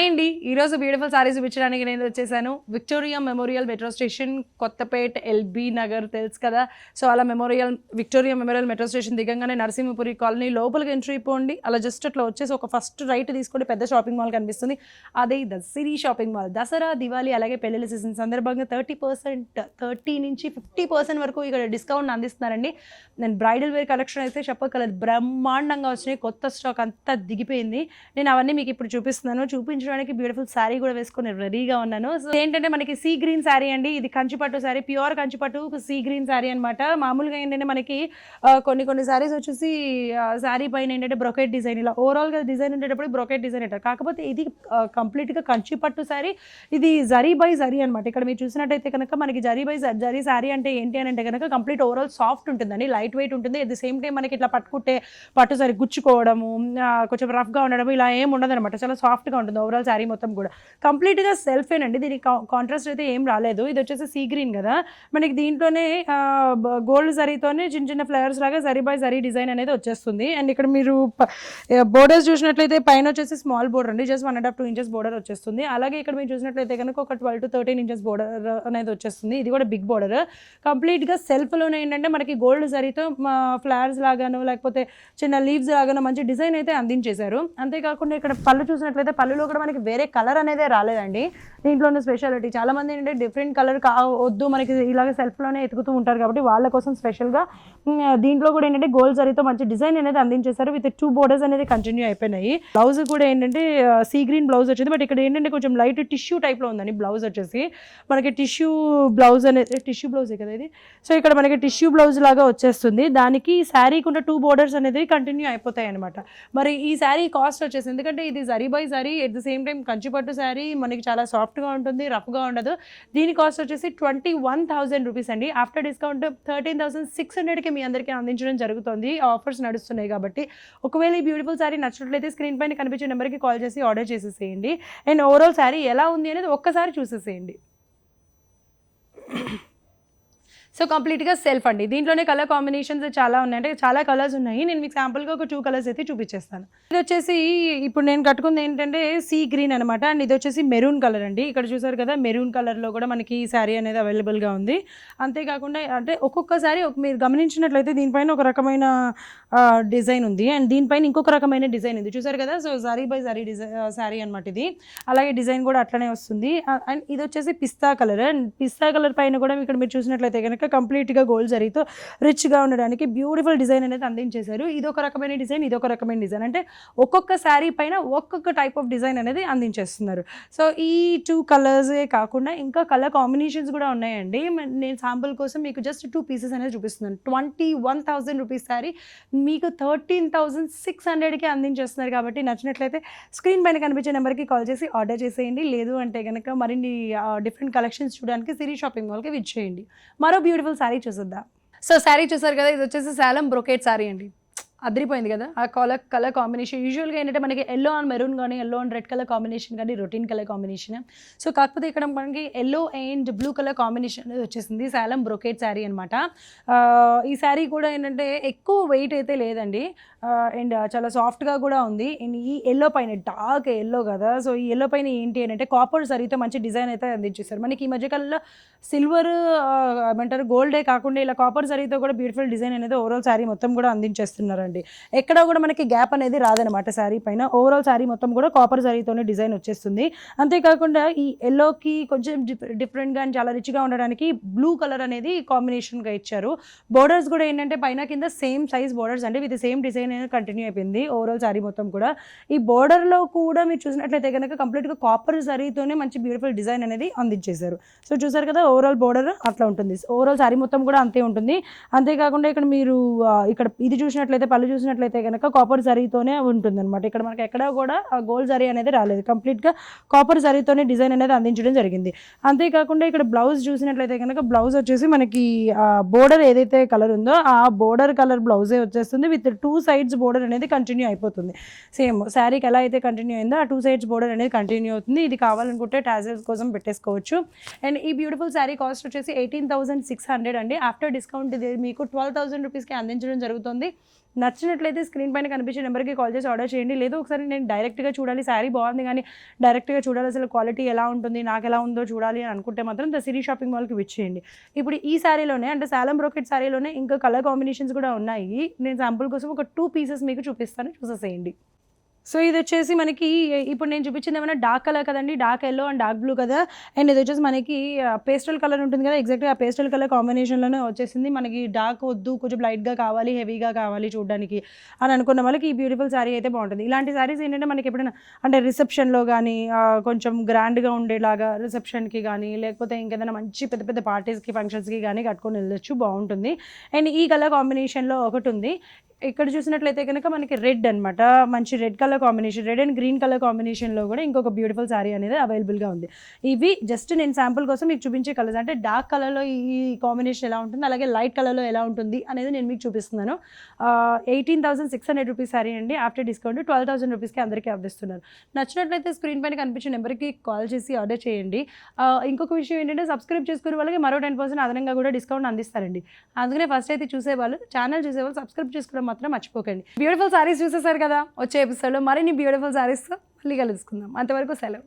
Hi అండి, ఈరోజు beautiful saris చూపించడానికి నేను వచ్చేసాను Victoria Memorial metro station, Kothapet LB Nagar తెలుసు కదా. సో అలా విక్టోరియా మెమోరియల్ మెట్రో స్టేషన్ దిగంగానే నరసింహపురి కాలనీ లోపలికి ఎంట్రీ పోండి. అలా జస్ట్ అట్లా వచ్చేసి ఒక ఫస్ట్ రైట్ తీసుకుంటే పెద్ద షాపింగ్ మాల్ కనిపిస్తుంది. అదే the Siri shopping mall. Dussehra, Diwali అలాగే పెళ్లిళ్ళ సీజన్ సందర్భంగా 30 నుంచి 50% వరకు ఇక్కడ డిస్కౌంట్ అందిస్తున్నారండి. నేను బ్రైడల్ వేర్ కలెక్షన్ అయితే చెప్పగలదు, బ్రహ్మాండంగా వచ్చినాయి. కొత్త స్టాక్ అంతా దిగిపోయింది. నేను అవన్నీ మీకు ఇప్పుడు చూపించడానికి బ్యూటిఫుల్ శారీ కూడా వేసుకొని రెడీగా ఉన్నాను. సో ఏంటంటే మనకి సీ గ్రీన్ శారీ అండి. ఇది కంచిపట్టు శారీ, ప్యూర్ కంచిపట్టు సీ గ్రీన్ శారీ అనమాట. మామూలుగా ఏంటంటే మనకి కొన్ని శారీస్ వచ్చేసి శారీ పైన ఏంటంటే బ్రొకెట్ డిజైన్, ఇలా ఓవరాల్గా డిజైన్ ఉండేటప్పుడు బ్రొకెట్ డిజైన్ అంటారు. కాకపోతే ఇది కంప్లీట్గా కంచిపట్టు శారీ. ఇది జరీ బై జరీ అనమాట. ఇక్కడ మీరు చూసినట్టయితే కనుక మనకి జరీ బై జరీ శారీ అంటే ఏంటి అని అంటే కనుక కంప్లీట్ ఓవరాల్ సాఫ్ట్ ఉంటుందండి, లైట్ వెయిట్ ఉంటుంది. అట్ ది సేమ్ టైం మనకి ఇట్లా పట్టుకుంటే పట్టు శారీ గుచ్చుకోవడము, కొంచెం రఫ్గా ఉండడం ఇలా ఏం ఉండదు అనమాట. చాలా సాఫ్ట్గా ఉంటుంది ఓవరాల్ శారీ మొత్తం కూడా. కంప్లీట్గా సెల్ఫేనండి, దీనికి కాంట్రాస్ట్ అయితే ఏం రాలేదు. ఇది వచ్చేసి సీ గ్రీన్ కదా, మనకి దీంట్లోనే గోల్డ్ జరీతోనే చిన్న చిన్న ఫ్లవర్స్ లాగా జరీ బై జరీ డిజైన్ అనేది వచ్చేస్తుంది. అండ్ ఇక్కడ మీరు బోర్డర్స్ చూసినట్లయితే పైన వచ్చేసి స్మాల్ బోర్డర్ అండి, జస్ట్ 1.5-2 ఇంచెస్ బోర్డర్ వచ్చేస్తుంది. అలాగే ఇక్కడ మీరు చూసినట్లయితే కనుక ఒక 12-13 ఇంచెస్ బోర్డర్ అనేది వచ్చేస్తుంది. ఇది కూడా బిగ్ బోర్డర్. కంప్లీట్గా సెల్ఫ్లోనే ఏంటంటే మనకి గోల్డ్ జరీతో ఫ్లవర్స్ లాగాను లేకపోతే చిన్న లీవ్స్ లాగాను మంచి డిజైన్ అయితే అందించేశారు. అంతేకాకుండా ఇక్కడ పళ్ళు చూసినట్లయితే పళ్ళులో కూడా మనకి వేరే కలర్ అనేది రాలేదండి. దీంట్లోనే స్పెషాలిటీ, చాలా మంది ఏంటంటే డిఫరెంట్ కలర్ వద్దు మనకి ఇలాగ సెల్ఫ్లోనే ఎతుకుతూ ఉంటారు కాబట్టి వాళ్ళ కోసం స్పెషల్గా దీంట్లో కూడా ఏంటంటే గోల్డ్ జరీతో మంచి డిజైన్ అనేది అందించేశారు. విత్ 2 బోర్డర్స్ అనేది కంటిన్యూ అయిపోయినాయి. బ్లౌజ్ కూడా ఏంటంటే సీ గ్రీన్ బ్లౌజ్ వచ్చింది. బట్ ఇక్కడ ఏంటంటే కొంచెం లైట్ టిష్యూ టైప్లో ఉందండి బ్లౌజ్ వచ్చేసి. మనకి టిష్యూ బ్లౌజ్ అనేది టిష్యూ బ్లౌజే కదా ఇది. సో ఇక్కడ మనకి టిష్యూ బ్లౌజ్ లాగా వచ్చేస్తుంది. దానికి శారీకి ఉన్న 2 బోర్డర్స్ అనేది కంటిన్యూ అయిపోతాయి అనమాట. మరి ఈ శారీ కాస్ట్ వచ్చేసి, ఎందుకంటే ఇది zari by zari at the same time కంచిపట్టు శారీ, మనకి చాలా సాఫ్ట్గా ఉంటుంది, రఫ్గా ఉండదు. దీని కాస్ట్ వచ్చేసి 21,000 రూపీస్ అండి. ఆఫ్టర్ డిస్కౌంట్ 13,600కి మీ అందరికీ అందించడం జరుగుతుంది. ఆఫర్స్ నడుస్తున్నాయి కాబట్టి ఒకవేళ ఈ బ్యూటిఫుల్ శారీ నచ్చినట్లయితే స్క్రీన్ పైన కనిపించే నెంబర్కి కాల్ చేసి ఆర్డర్ చేసేసేయండి. అండ్ ఓవరాల్ శారీ ఎలా ఉంది అనేది ఒక్కసారి చూసేసేయండి. సో కంప్లీట్గా సెల్ఫ్ అండి. దీంట్లోనే కలర్ కాంబినేషన్స్ చాలా ఉన్నాయి, అంటే చాలా కలర్స్ ఉన్నాయి. నేను మీకు శాంపుల్గా ఒక 2 కలర్స్ అయితే చూపించేస్తాను. ఇది వచ్చేసి ఇప్పుడు నేను కట్టుకుంది ఏంటంటే సీ గ్రీన్ అనమాట. అండ్ ఇది వచ్చేసి మెరూన్ కలర్ అండి. ఇక్కడ చూసారు కదా, మెరూన్ కలర్లో కూడా మనకి ఈ శారీ అనేది అవైలబుల్గా ఉంది. అంతేకాకుండా అంటే ఒక్కొక్క శారీ మీరు గమనించినట్లయితే దీనిపైన ఒక రకమైన డిజైన్ ఉంది, అండ్ దీనిపైన ఇంకొక రకమైన డిజైన్ ఉంది, చూసారు కదా. So zari by zari design sari అనమాట ఇది. అలాగే డిజైన్ కూడా అట్లనే వస్తుంది. అండ్ ఇది వచ్చేసి పిస్తా కలర్. అండ్ పిస్తా కలర్ పైన కూడా ఇక్కడ మీరు చూసినట్లయితే కనుక కంప్లీట్గా గోల్డ్ జరీతో రిచ్గా ఉండడానికి బ్యూటిఫుల్ డిజైన్ అనేది అందించేశారు. ఇదొక రకమైన డిజైన్, ఇదొక రకమైన డిజైన్, అంటే ఒక్కొక్క శారీ పైన ఒక్కొక్క టైప్ ఆఫ్ డిజైన్ అనేది అందించేస్తున్నారు. సో ఈ 2 కలర్సే కాకుండా ఇంకా కలర్ కాంబినేషన్స్ కూడా ఉన్నాయండి. నేను శాంపుల్ కోసం మీకు జస్ట్ 2 పీసెస్ అనేది చూపిస్తున్నాను. 21,000 రూపీస్ శారీ మీకు 13,600కి అందించేస్తున్నారు. కాబట్టి నచ్చినట్లయితే స్క్రీన్ పైన కనిపించే నెంబర్కి కాల్ చేసి ఆర్డర్ చేసేయండి. లేదు అంటే కనుక మరిన్ని డిఫరెంట్ కలెక్షన్స్ చూడడానికి సిరీ షాపింగ్ మాల్కి విజిట్ చేయండి. మరో బ్యూటిఫుల్ శారీ చూద్దాం. సో శారీ చూసారు కదా, ఇది వచ్చేసి సేలం బ్రొకెట్ శారీ అండి. అదిరిపోయింది కదా ఆ కలర్ కాంబినేషన్. యూజువల్గా ఏంటంటే మనకి ఎల్లో అండ్ మెరూన్ కానీ, yellow and red colour combination కానీ రొటీన్ కలర్ కాంబినేషన్. సో కాకపోతే ఇక్కడ మనకి yellow and blue colour combination అనేది వచ్చేసింది. సేలం బ్రొకెట్ శారీ అనమాట. ఈ శారీ కూడా ఏంటంటే ఎక్కువ వెయిట్ అయితే లేదండి, అండ్ చాలా సాఫ్ట్గా కూడా ఉంది. అండ్ ఈ ఎల్లో పైన డార్క్ ఎల్లో కదా, సో ఈ ఎల్లో పైన ఏంటి అంటే కాపర్ సరీతో మంచి డిజైన్ అయితే అందించేస్తారు. మనకి ఈ మధ్యకాలంలో సిల్వర్ ఏమంటారు గోల్డే కాకుండా ఇలా కాపర్ సరీతో కూడా బ్యూటిఫుల్ డిజైన్ అనేది ఓవరాల్ శారీ మొత్తం కూడా అందించేస్తున్నారు. ఎక్కడ కూడా మనకి గ్యాప్ అనేది రాదనమాట శారీ పైన. ఓవరాల్ శారీ మొత్తం కూడా కాపర్ శారీతోనే డిజైన్ వచ్చేస్తుంది. అంతేకాకుండా ఈ ఎల్లోకి కొంచెం డిఫరెంట్గా అండ్ చాలా రిచ్గా ఉండడానికి బ్లూ కలర్ అనేది కాంబినేషన్గా ఇచ్చారు. బోర్డర్స్ కూడా ఏంటంటే పైన కింద సేమ్ సైజ్ బోర్డర్స్ అంటే విత్ సేమ్ డిజైన్ అనేది కంటిన్యూ అయిపోయింది ఓవరాల్ శారీ మొత్తం కూడా. ఈ బోర్డర్లో కూడా మీరు చూసినట్లయితే కనుక కంప్లీట్గా కాపర్ శారీతోనే మంచి బ్యూటిఫుల్ డిజైన్ అనేది అందించేశారు. సో చూసారు కదా, ఓవరాల్ బోర్డర్ అట్లా ఉంటుంది. ఓవరాల్ శారీ మొత్తం కూడా అంతే ఉంటుంది. అంతేకాకుండా ఇక్కడ మీరు ఇక్కడ ఇది చూసినట్లయితే చూసినట్లయితే కనుక కాపర్ జరీతోనే ఉంటుంది అనమాట. ఇక్కడ మనకి ఎక్కడ కూడా గోల్డ్ జరీ అనేది రాలేదు, కంప్లీట్గా కాపర్ జరీతోనే డిజైన్ అనేది అందించడం జరిగింది. అంతేకాకుండా ఇక్కడ బ్లౌజ్ చూసినట్లయితే కనుక బ్లౌజ్ వచ్చేసి మనకి బోర్డర్ ఏదైతే కలర్ ఉందో ఆ బోర్డర్ కలర్ బ్లౌజే వచ్చేస్తుంది. విత్ 2 సైడ్స్ బోర్డర్ అనేది కంటిన్యూ అయిపోతుంది. సేమ్ శారీకి ఎలా అయితే కంటిన్యూ అయిందో ఆ 2 సైడ్స్ బోర్డర్ అనేది కంటిన్యూ అవుతుంది. ఇది కావాలనుకుంటే టాజల్స్ కోసం పెట్టేసుకోవచ్చు. అండ్ ఈ బ్యూటిఫుల్ శారీ కాస్ట్ వచ్చేసి 18,600 అండి. ఆఫ్టర్ డిస్కౌంట్ ఇది మీకు 12,000 రూపీస్కి అందించడం జరుగుతుంది. నచ్చినట్లయితే స్క్రీన్ పైన కనిపించే నెంబర్కి కాల్ చేసి ఆర్డర్ చేయండి. లేదు ఒకసారి నేను డైరెక్ట్గా చూడాలి, శారీ బాగుంది కానీ డైరెక్ట్గా చూడాలి, అసలు క్వాలిటీ ఎలా ఉంటుంది, నాకు ఎలా ఉందో చూడాలి అని అనుకుంటే మాత్రం ద సిరీ షాపింగ్ మాల్కి విచ్చేయండి. ఇప్పుడు ఈ శారీలోనే అంటే సాలం బ్రోకెట్ శారీలోనే ఇంకా కలర్ కాంబినేషన్స్ కూడా ఉన్నాయి. నేను శాంపుల్ కోసం ఒక 2 పీసెస్ మీకు చూపిస్తాను, చూసేసేయండి. సో ఇది వచ్చేసి మనకి ఇప్పుడు నేను చూపించింది ఏమైనా డార్క్ కలర్ కదండి, dark yellow and dark blue కదా. అండ్ ఇది వచ్చేసి మనకి పేస్టల్ కలర్ ఉంటుంది కదా, ఎగ్జాక్ట్గా ఆ పేస్టల్ కలర్ కాంబినేషన్లోనే వచ్చేసింది. మనకి డార్క్ వద్దు, కొంచెం లైట్గా కావాలి, హెవీగా కావాలి చూడడానికి అని అనుకున్న వాళ్ళకి ఈ బ్యూటిఫుల్ శారీ అయితే బాగుంటుంది. ఇలాంటి శారీస్ ఏంటంటే మనకి ఎప్పుడైనా అంటే రిసెప్షన్లో కానీ కొంచెం గ్రాండ్గా ఉండేలాగా రిసెప్షన్కి కానీ లేకపోతే ఇంకేదైనా మంచి పెద్ద పెద్ద పార్టీస్కి ఫంక్షన్స్కి కానీ కట్టుకొని వెళ్ళొచ్చు, బాగుంటుంది. అండ్ ఈ కలర్ కాంబినేషన్లో ఒకటి ఉంది. ఇక్కడ చూసినట్లయితే కనుక మనకి రెడ్ అనమాట, మంచి red colour combination, red and green colour కాంబినేషన్లో కూడా ఇంకొక బ్యూటిఫుల్ శారీ అనేది అవైలబుల్గా ఉంది. ఇవి జస్ట్ నేను శాంపుల్ కోసం మీకు చూపించే కలర్స్, అంటే డార్క్ కలర్లో ఈ కాంబినేషన్ ఎలా ఉంటుంది, అలాగే లైట్ కలర్లో ఎలా ఉంటుంది అనేది నేను మీకు చూపిస్తున్నాను. 18,600 రూపీస్ శారీ అండి, ఆఫ్టర్ డిస్కౌంట్ 12,000 రూపీస్కి అందరికీ అందిస్తున్నారు. నచ్చినట్లయితే స్క్రీన్ పైన కనిపించే నెంబర్కి కాల్ చేసి ఆర్డర్ చేయండి. ఇంకొక విషయం ఏంటంటే సబ్స్క్రైబ్ చేసుకునే వాళ్ళకి మరో 10% అదనంగా కూడా డిస్కౌంట్ అందిస్తారండి. అందుకనే ఫస్ట్ అయితే చూసేవాళ్ళు, ఛానల్ చూసేవాళ్ళు సబ్స్క్రైబ్ చేసుకోవడం మాత్రం మర్చిపోకండి. బ్యూటిఫుల్ సారీస్ చూసేసారు కదా, వచ్చే ఎపిసోడ్లో మరిన్ని బ్యూటిఫుల్ సారీస్తో మళ్ళీ కలుసుకుందాం. అంతవరకు సెలవు.